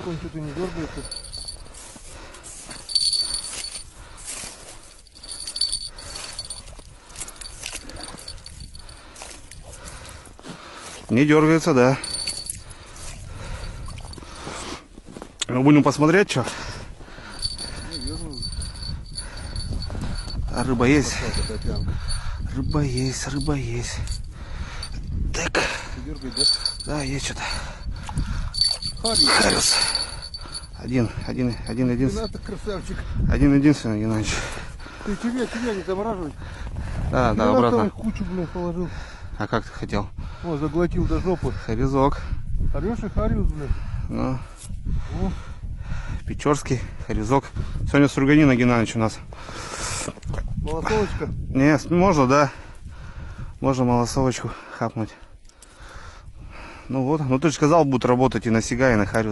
он что-то не дергается. Не дергается, да. Мы будем посмотреть, что. А рыба есть? Рыба есть, рыба есть. Так. Да, есть что-то. Хариус. Один единственный. Красавчик. Один единственный, Геннадьевич. Ты тебя не замораживай. Да, да, обратно. Кучу, блин, положил. А как ты хотел? О, заглотил до жопы. Харизок. Хороший хариус, блин. Ну. О. Печорский, харизок. Сегодня сурганина, Геннадьевич, у нас. Молотовочка. Не, можно, да. Можно малосовочку хапнуть. Ну вот, ну ты же сказал, будут работать и на сига, и на хариус.